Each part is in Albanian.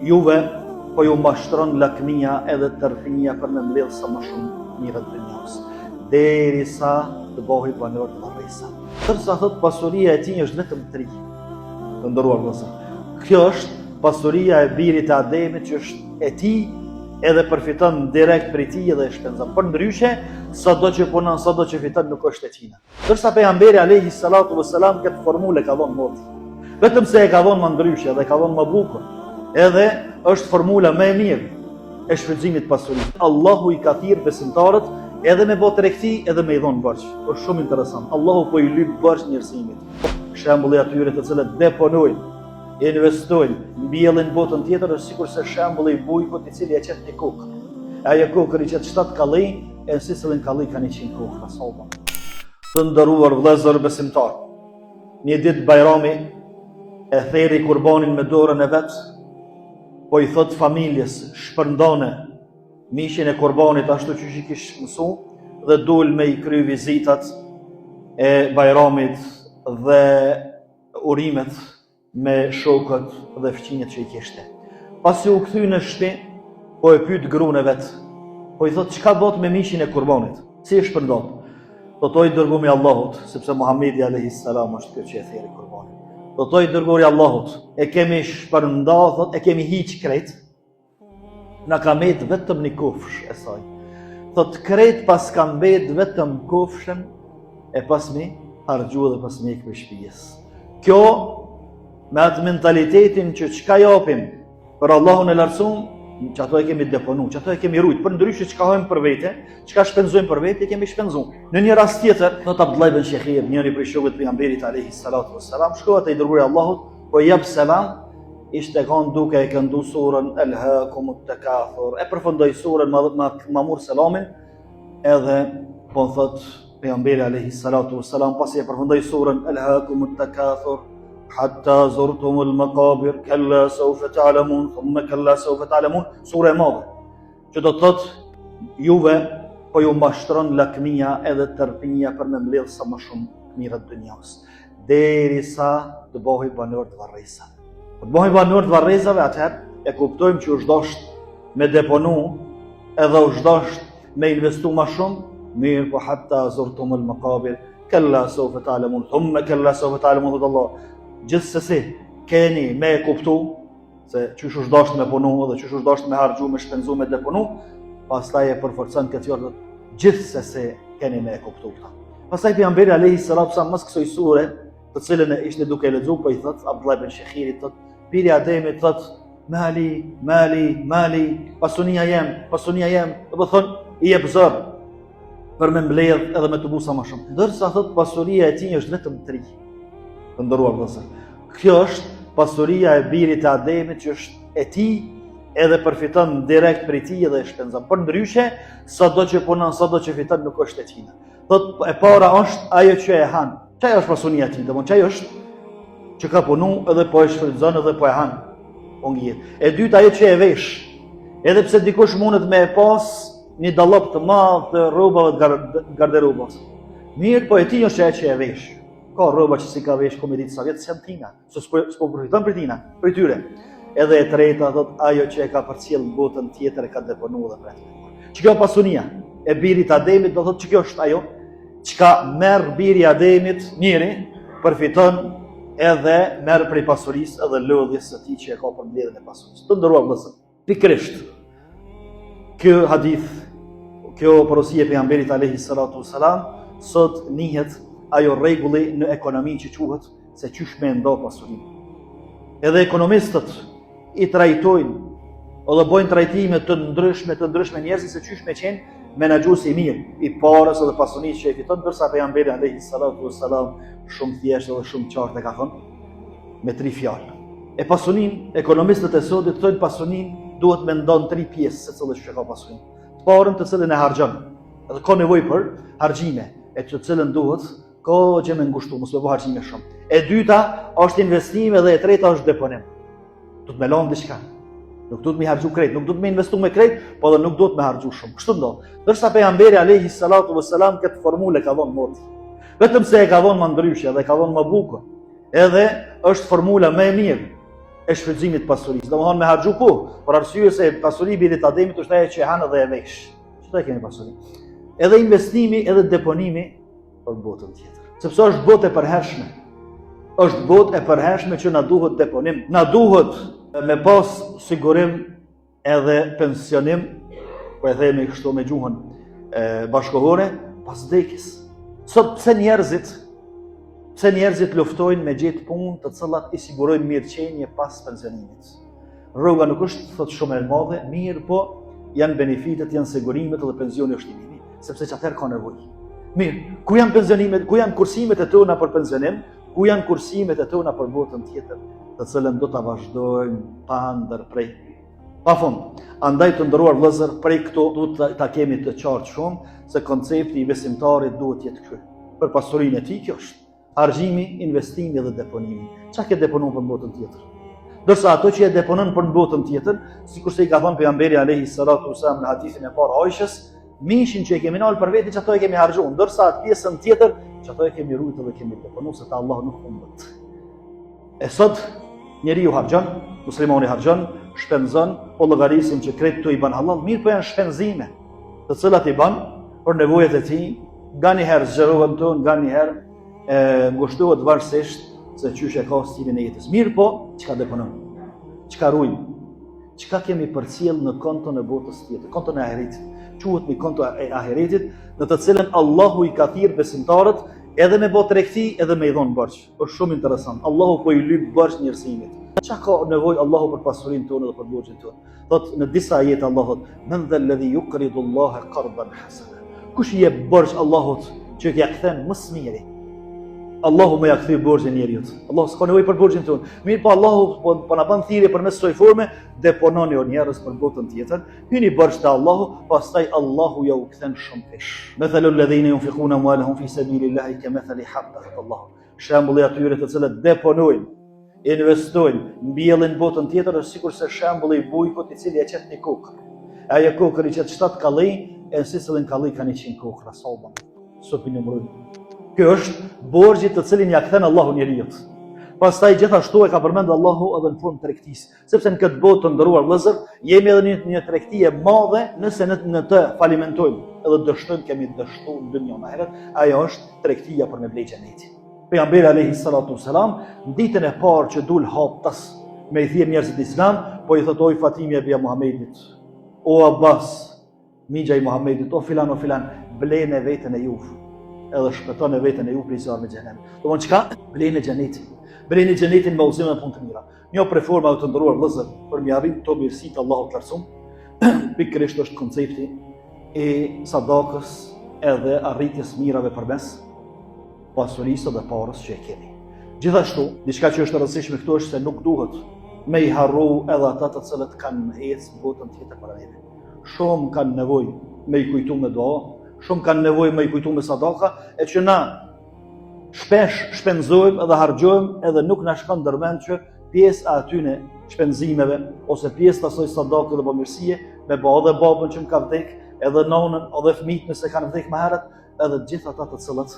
juve po ju mashtron lakmia edhe tërfënia për me mbledh sa më shumë mirë të dunjas, derisa të bëhej banor të varresa. Tërsa thot pasuria e tij është vetëm 3. Të nderuar vëllezër, kjo është pasuria e birit të Ademit që është e tij, edhe përfiton direkt prej tij dhe e shpenzon. Por ndryshe, sado që punon, sado që fiton nuk është e tij. Ndërsa pejgamberi alayhi salatu wassalam këtë formulë ka dhënë moti. Vetëm se e ka dhënë më ndryshe dhe ka dhënë më bukur. Edhe është formula më e mirë e shfrytëzimit të pasurisë. Allahu i ka thirrë besimtarët edhe me botë tregti edhe me i dhon borxh. Është shumë interesant. Allahu po i lyp borxh njerëzimit. Shembulli atyre të cilët deponojnë, investojnë, mbjellin botën tjetër është sikur se shembulli i bujkut i cili e qet një kokë. Ajo kokër i qet 7 kalli, e në sisëllin kalli ka 100 kokë. Fasolla. Të nderuar vëllezër besimtar, një ditë Bajrami e theri kurbanin me dorën e vet, po i thot familjes shpërndone mishin e kurbanit ashtu që i kishte mësuar dhe dul me i kry vizitat e Bajramit dhe urimet me shokët dhe fëqinjet që i kishte. Pasi u kthy në shtëpi, po e pyet gruan e vet. Po i thot çka bot me mishin e kurbanit? Si e shpërndon? Thotoi dërgumi Allahut, sepse Muhamedi alayhis salam është ky që e theri kurbanin. Thotoi dërguri Allahut, e kemi shpërndarë, thot, e kemi hiq krejt. Na ka mbet vetëm një kofsh e saj. Thot krejt pas ka mbet vetëm kofshën e pas mi harxhu dhe pas mi ikë për shtëpies. Kjo me atë mentalitetin që çka japim për Allahun e lartësuar, që ato e kemi deponu, që ato e kemi rujt, për ndryshe çka hajmë për vete, çka shpenzojmë për vete, e kemi shpenzuar. Në një rast tjetër, thot Abdullah ibn Shekhir, njëri prej shokëve të pejgamberit alayhis salatu wassalam, shkoi te i dërguari Allahut, po jap selam, ishte kanë duke e këndu surën Alhaakumut Takathur, e përfundoi surën ma mur selamin, edhe po thot pejgamberi alayhis salatu wassalam, pasi e përfundoi surën Alhaakumut Takathur, حتى زرتم المقابر كلا سوف تعلمون ثم كلا سوف تعلمون, sura e madhe që do të thotë juve po ju mashtron lakmia edhe tërpinja për me mbledh sa më shumë mirë të dunjas, derisa të bëhej banor të varresave. Po të bëhej banor të varresave, atëherë e kuptojmë që është dashur me deponu edhe është dashur me investu më shumë, mirë po hatta zurtum al-maqabir kalla sawfa ta'lamun thumma kalla sawfa ta'lamun, thot Allah. Gjithsesi keni me e kuptu se çysh është dashur me punu dhe çysh është dashur me harxhu, me shpenzu, me deponu, pastaj e përforcon këtë fjalë, gjithsesi keni me e kuptu këtë. Pastaj pejgamberi alayhis salatu wasallam mas kësaj sure, të cilën e ishte duke lexuar, po i thot Abdullah ibn Shekhirit, thot biri Ademit, thot mali, pasunia jem, do të thon i jep zor për me mbledh edhe me të busa më shumë. Ndërsa thot pasuria e tij është vetëm 3. Të nderuar vëllezër, kjo është pasuria e birit të Ademit që është e tij, edhe përfiton direkt prej tij dhe e shpenzon. Por ndryshe, sado që punon, sado që fiton nuk është e tij. Thot e para është ajo që e han. Çfarë është pasunia e tij? Domthonjë çfarë është që ka punu edhe po e shfrytëzon edhe po e han. Po ngjiet. E dyta ajo që e vesh. Edhe pse dikush mundet me e pas një dallop të madh të rrobave të garderobës. Mirë, po e tij është ajo që e vesh. Ka rroba që si ka vesh komedit sa vjetë s'janë tina, s'po përfiton për tina, për tyre. Edhe e treta, thot, ajo që e ka përcjell botën tjetër e ka deponu dhe për e. Që kjo pasunia e birit Ademit, do thot që kjo është ajo, që ka merë biri Ademit, njëri, përfiton edhe merë prej pasurisë edhe lodhjes së tij që e ka për mbledhjen e pasurisë. Të nderuar vëllezër, pikërisht, kjo hadith, kjo porosie e pejgamberit alayhis salatu wassalam, sot njihet ajo rregulli në ekonomi që quhet se çysh me ndo pasurinë. Edhe ekonomistët i trajtojnë edhe bojnë trajtime të ndryshme njerëzit se çysh me qenë menaxhues i mirë i parës edhe pasurisë që e fiton, ndërsa pejgamberi alayhis salatu wassalam shumë thjesht dhe shumë qartë e ka thënë me 3 fjalë. E pasurinë, ekonomistët e sodit thonë pasurinë duhet me ndon 3 pjesë secili që ka pasurinë. Të parën të cilën e harxhon, edhe ka nevojë për harxhime, e të cilën duhet ka që me ngushtu, mos me bëj harxhime shumë. E dyta është investime dhe e treta është deponim. Do të më lëm diçka. Nuk do të më harxhu krejt, nuk do të më investu me krejt, po edhe nuk do të më harxhu shumë. Kështu ndodh. Ndërsa pejgamberi alayhis salatu wassalam këtë formulë ka dhënë moti. Vetëm se e ka dhënë më ndryshe dhe ka dhënë më bukur. Edhe është formula më e mirë e shfrytëzimit të pasurisë. Domethënë me harxhu po, për arsye se pasuria e birit Ademit është ajo që e hanë dhe e vesh. Çfarë kemi pasuri? Edhe investimi, edhe deponimi për botën tjetër. Sepse është botë e përhershme. Është botë e përhershme që na duhet deponim, na duhet me pas sigurim edhe pensionim, po e themi kështu me gjuhën bashkëkohore, pas vdekjes. Sot pse njerëzit luftojnë me gjetë punë të cilat i sigurojnë mirëqenie pas pensionimit. Rruga nuk është thot shumë e madhe, mirë po janë benefitet, janë sigurimet dhe pensioni është i miri, sepse çfarë ka nevojë. Mirë, ku janë pensionimet, ku janë kursimet e tona për pensionim, ku janë kursimet e tona për botën tjetër, të cilën do ta vazhdojmë pa ndërprej. Pafund, andaj të nderuar vëllezër, prej këto duhet ta kemi të qartë shumë se koncepti i besimtarit duhet jetë ky. Për pasurinë e tij kjo është argjimi, investimi dhe deponimi. Çka ke deponuar për botën tjetër? Dërsa ato që e deponon për botën tjetër, sikurse i ka thënë pejgamberi alayhi salatu wasallam në hadithin e parë Aishës, mishin që e kemi nal për veti që ato e kemi harxhuar, ndërsa atë pjesën tjetër që ato e kemi ruajtur dhe kemi deponuar se ta Allah nuk humbet. E sot njeriu harxhon, muslimani harxhon, shpenzon, po llogarisim që kreditu i bën halal, mirë po janë shpenzime, të cilat i bën për nevojat e tij, nganjëherë zgjerohen tonë, nganjëherë ngushtohet varësisht se çysh e ka stilin e jetës. Mirë po, çka deponon? Çka ruajm? Çka kemi përcjell në konton e botës tjetër, konton e ahiretit. Quhet me konto e ahiretit, në të cilën Allahu i ka thirrë besimtarët edhe me bot tregti, edhe me i dhon borxh. Është shumë interesant. Allahu po i lyp borxh njerëzimit. Çka ka nevojë Allahu për pasurinë tonë dhe për borxhin tonë? Thot në disa ajete Allahu thot: "Men dha alladhi yuqridu Allaha qardan hasana." Kush i jep borxh Allahut që t'ia kthen më së miri? Allahu më ja kthy borxhin njeriut. Allahu s'ka nevojë për borxhin tonë. Mirë po Allahu po na bën thirrje përmes kësaj forme, depononi o njerëz për botën tjetër, hyni borxh te Allahu, pastaj Allahu ja u kthen shumë fish. Mathalul ladhina yunfiquna amwalahum fi sabilillahi kamathali habbatin Allah. Shembulli atyre të cilët deponojnë, investojnë, mbjellin botën tjetër është sikurse shembulli i bujkut i cili e çet në kokër. Ajo kokër i çet 7 kalli, e sisëllin kalli kanë 100 kokra sobën. Sopi numëroj. Kjo është borxhi të cilin ja kthen Allahu njeriut. Pastaj gjithashtu e ka përmendur Allahu edhe në formë tregtisë, sepse në këtë botë të nderuar vëllezër, jemi edhe në një tregti e madhe nëse në të falimentojmë edhe dështojmë kemi dështuar në dynjën e ahiret, ajo është tregtia për me blej xhenetin. Pejgamberi alayhi salatu wasalam, ditën e parë që dul haptas me i thirr njerëzit islam, po i thotë oj Fatimi bia Muhamedit, o Abbas, migja i Muhamedit, o filan, blejnë veten e juve. Edhe shpëton e veten e ju prej zjarrit të xhenemit. Domthonjë çka? Blenë xhenetin. Blenë xhenetin me udhëzim dhe punë të mira. Një reforma të ndëruar vëllezër për mi arrit to mirësitë të Allahut të lartësuar. Pikërisht është koncepti e sadakës edhe arritjes mirave përmes pasurisë dhe parës që e kemi. Gjithashtu, diçka që është e rëndësishme këtu është se nuk duhet me i harru edhe ata të cilët kanë ecë botën tjetër para neve. Shumë kanë nevojë me i kujtu me dua, shumë kanë nevojë me i kujtu me sadaka, e që na shpesh shpenzojmë edhe harxojmë edhe nuk na shkon ndërmend që pjesë e atyne shpenzimeve ose pjesë të asoj sadake dhe bamirësie me ba edhe babën që më ka vdek, edhe nonën, edhe fëmijët nëse kanë vdek më herët, edhe gjithë ata të cilët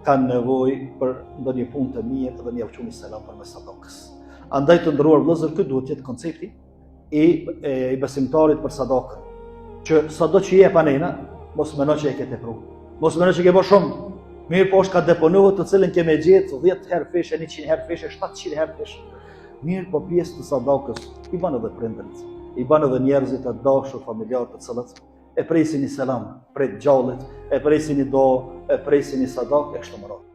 kanë nevojë për ndonjë punë të mirë edhe një uçumi selam përmes sadakës. Andaj të nderuar vëllezër, ky duhet të jetë koncepti i besimtarit për sadakën. Që sado që jep anena, mos mendo që e ke tepruar. Mos mendo që ke bërë shumë. Mirë po është ka deponuar të cilën kemë gjetë 10 herë fishe, 100 herë fishe, 700 herë fishe. Mirë po pjesë të sadakës i bën edhe prindërit, i bën edhe njerëzit të dashur familjarë të cilët e presin i selam, prej gjallit, e presin i do, e presin i sadak e kështu me radhë.